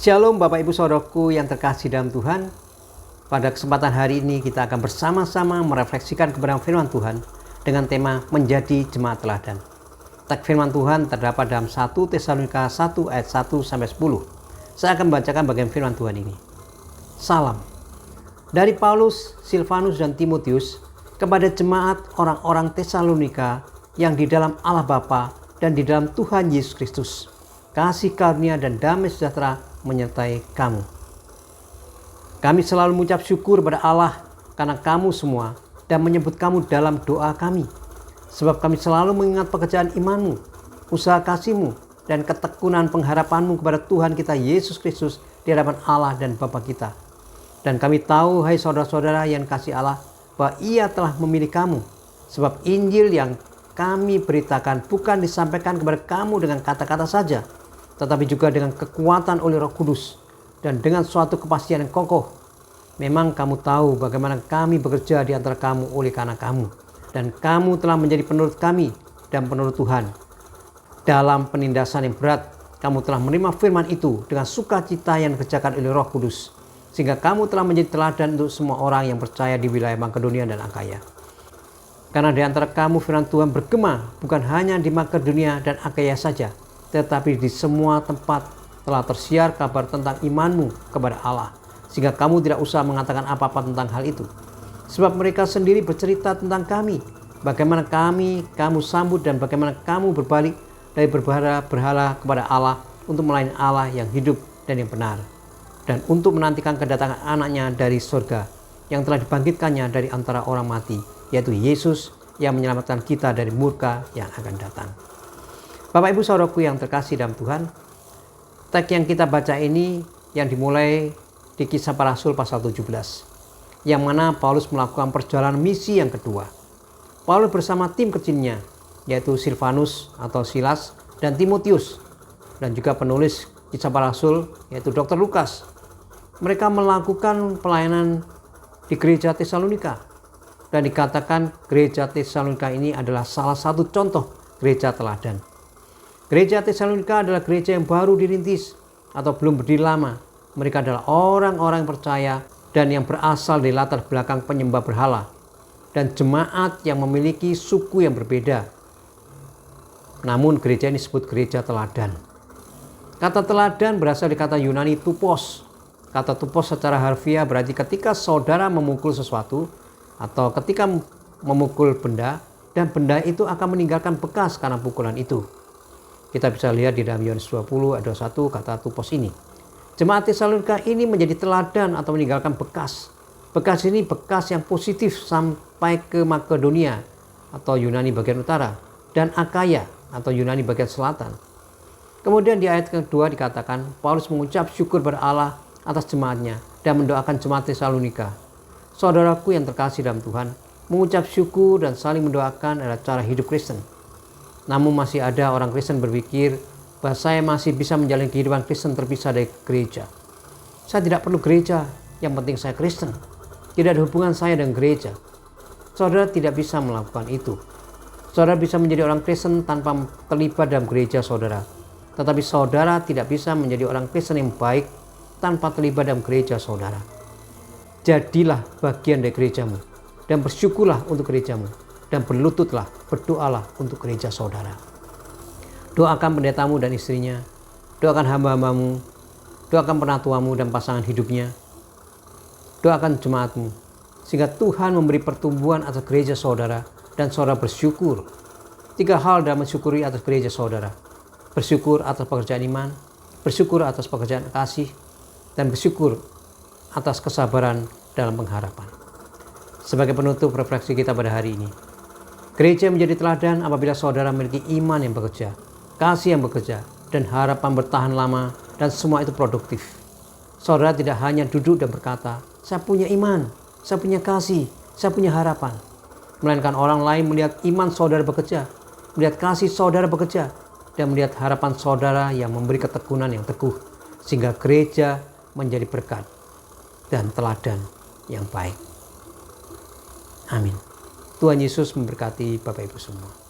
Shalom Bapak Ibu Saudaraku yang terkasih dalam Tuhan. Pada kesempatan hari ini kita akan bersama-sama merefleksikan kebenaran firman Tuhan dengan tema menjadi jemaat teladan. Teks firman Tuhan terdapat dalam 1 Tesalonika 1 ayat 1-10. Saya akan membacakan bagian firman Tuhan ini. Salam dari Paulus, Silvanus dan Timotius kepada jemaat orang-orang Tesalonika yang di dalam Allah Bapa dan di dalam Tuhan Yesus Kristus. Kasih karunia dan damai sejahtera menyertai kamu. Kami selalu mengucap syukur pada Allah karena kamu semua dan menyebut kamu dalam doa kami. Sebab kami selalu mengingat pekerjaan imanmu, usaha kasihmu, dan ketekunan pengharapanmu kepada Tuhan kita Yesus Kristus di hadapan Allah dan Bapa kita. Dan kami tahu, hai saudara-saudara yang kasih Allah, bahwa Ia telah memilih kamu. Sebab Injil yang kami beritakan bukan disampaikan kepada kamu dengan kata-kata saja, tetapi juga dengan kekuatan oleh Roh Kudus dan dengan suatu kepastian yang kokoh. Memang kamu tahu bagaimana kami bekerja di antara kamu oleh karena kamu. Dan kamu telah menjadi penurut kami dan penurut Tuhan. Dalam penindasan yang berat, kamu telah menerima firman itu dengan sukacita yang dikerjakan oleh Roh Kudus. Sehingga kamu telah menjadi teladan untuk semua orang yang percaya di wilayah Makedonia dan Akaya. Karena di antara kamu firman Tuhan bergema bukan hanya di Makedonia dan Akaya saja, tetapi di semua tempat telah tersiar kabar tentang imanmu kepada Allah, sehingga kamu tidak usah mengatakan apa-apa tentang hal itu. Sebab mereka sendiri bercerita tentang kami, bagaimana kamu sambut dan bagaimana kamu berbalik dari berhala kepada Allah untuk melayani Allah yang hidup dan yang benar, dan untuk menantikan kedatangan anaknya dari surga yang telah dibangkitkannya dari antara orang mati, yaitu Yesus yang menyelamatkan kita dari murka yang akan datang. Bapak Ibu Saudaraku yang terkasih dalam Tuhan, teks yang kita baca ini yang dimulai di Kisah Para Rasul pasal 17, yang mana Paulus melakukan perjalanan misi yang kedua. Paulus bersama tim kecilnya, yaitu Silvanus atau Silas dan Timotius, dan juga penulis Kisah Para Rasul, yaitu Dr. Lukas. Mereka melakukan pelayanan di gereja Tesalonika, dan dikatakan gereja Tesalonika ini adalah salah satu contoh gereja teladan. Gereja Tesalonika adalah gereja yang baru dirintis atau belum berdiri lama. Mereka adalah orang-orang yang percaya dan yang berasal dari latar belakang penyembah berhala dan jemaat yang memiliki suku yang berbeda. Namun gereja ini disebut gereja teladan. Kata teladan berasal dari kata Yunani tupos. Kata tupos secara harfiah berarti ketika saudara memukul sesuatu atau ketika memukul benda dan benda itu akan meninggalkan bekas karena pukulan itu. Kita bisa lihat di dalam Yohanes 20 ayat 21 kata tupos ini. Jemaat Tesalonika ini menjadi teladan atau meninggalkan bekas. Bekas ini bekas yang positif sampai ke Makedonia atau Yunani bagian utara dan Akaya atau Yunani bagian selatan. Kemudian di ayat kedua dikatakan Paulus mengucap syukur pada Allah atas jemaatnya dan mendoakan jemaat Tesalonika. Saudaraku yang terkasih dalam Tuhan, mengucap syukur dan saling mendoakan adalah cara hidup Kristen. Namun masih ada orang Kristen berpikir bahwa saya masih bisa menjalani kehidupan Kristen terpisah dari gereja. Saya tidak perlu gereja, yang penting saya Kristen. Tidak ada hubungan saya dengan gereja. Saudara tidak bisa melakukan itu. Saudara bisa menjadi orang Kristen tanpa terlibat dalam gereja saudara. Tetapi saudara tidak bisa menjadi orang Kristen yang baik tanpa terlibat dalam gereja saudara. Jadilah bagian dari gerejamu dan bersyukurlah untuk gerejamu. Dan berlututlah, berdoalah untuk gereja saudara. Doakan pendetamu dan istrinya. Doakan hamba-hambamu. Doakan penatuamu dan pasangan hidupnya. Doakan jemaatmu. Sehingga Tuhan memberi pertumbuhan atas gereja saudara. Dan saudara bersyukur. 3 hal dalam mensyukuri atas gereja saudara. Bersyukur atas pekerjaan iman. Bersyukur atas pekerjaan kasih. Dan bersyukur atas kesabaran dalam pengharapan. Sebagai penutup refleksi kita pada hari ini. Gereja menjadi teladan apabila saudara memiliki iman yang bekerja, kasih yang bekerja, dan harapan bertahan lama, dan semua itu produktif. Saudara tidak hanya duduk dan berkata, saya punya iman, saya punya kasih, saya punya harapan. Melainkan orang lain melihat iman saudara bekerja, melihat kasih saudara bekerja, dan melihat harapan saudara yang memberi ketekunan yang teguh, sehingga gereja menjadi berkat dan teladan yang baik. Amin. Tuhan Yesus memberkati Bapak Ibu semua.